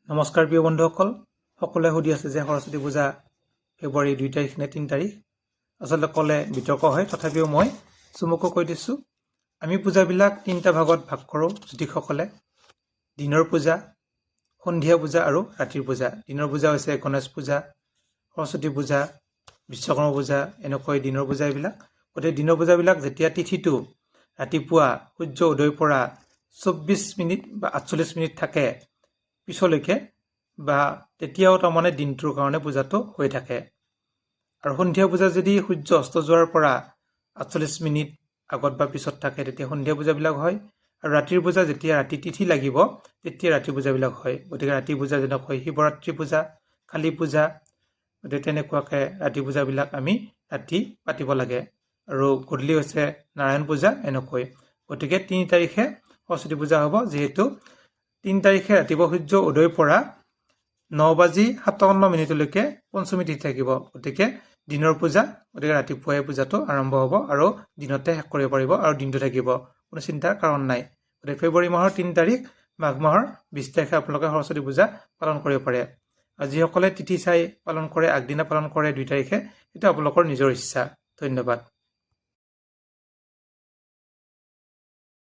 নমস্কাৰ প্ৰিয় বন্ধুসকল, সকলোৱে সুধি আছে যে সৰস্বতী পূজা ফেব্ৰুৱাৰী 2 তাৰিখ নে 3 তাৰিখ। আচলতে ক'লে বিতৰ্ক হয়, তথাপিও মই চমুকৈ কৈ দিছোঁ। আমি পূজাবিলাক 3টা ভাগত ভাগ কৰোঁ জ্যোতিষসকলে। দিনৰ পূজা, সন্ধিয়া পূজা আৰু ৰাতিৰ পূজা। দিনৰ পূজা হৈছে গণেশ পূজা, সৰস্বতী পূজা, বিশ্বকৰ্মা পূজা, এনেকৈ দিনৰ পূজা এইবিলাক। গতিকে দিনৰ পূজাবিলাক যেতিয়া তিথিটো ৰাতিপুৱা সূৰ্য উদয়ৰ পৰা 24 মিনিট বা 48 মিনিট থাকে পিছলৈকে, বা তেতিয়াও তাৰমানে দিনটোৰ কাৰণে পূজাটো হৈ থাকে। আৰু সন্ধিয়া পূজা যদি সূৰ্য অস্ত যোৱাৰ পৰা 48 মিনিট আগত বা পিছত থাকে, তেতিয়া সন্ধিয়া পূজাবিলাক হয়। আৰু ৰাতিৰ পূজা যেতিয়া ৰাতি তিথি লাগিব, তেতিয়া ৰাতি পূজাবিলাক হয়। গতিকে ৰাতি পূজা যেনেকৈ শিৱৰাত্ৰি পূজা, কালী পূজা, গতিকে তেনেকুৱাকৈ ৰাতি পূজাবিলাক আমি ৰাতি পাতিব লাগে। আৰু গধূলি হৈছে নাৰায়ণ পূজা, এনেকৈ। গতিকে 3 তাৰিখে সৰস্বতী পূজা হ'ব, যিহেতু 3 তাৰিখে ৰাতিপুৱা সূৰ্য উদয়ৰ পৰা 9:57 মিনিটলৈকে পঞ্চমী তিথি থাকিব। গতিকে দিনৰ পূজা, গতিকে ৰাতিপুৱাই পূজাটো আৰম্ভ হ'ব আৰু দিনতে শেষ কৰিব পাৰিব আৰু দিনটো থাকিব, কোনো চিন্তাৰ কাৰণ নাই। গতিকে ফেব্ৰুৱাৰী মাহৰ 3 তাৰিখ, মাঘ মাহৰ 20 তাৰিখে আপোনালোকে সৰস্বতী পূজা পালন কৰিব পাৰে। আৰু যিসকলে তিথি চাই পালন কৰে, আগদিনা পালন কৰে 2 তাৰিখে, সেইটো আপোনালোকৰ নিজৰ ইচ্ছা। ধন্যবাদ।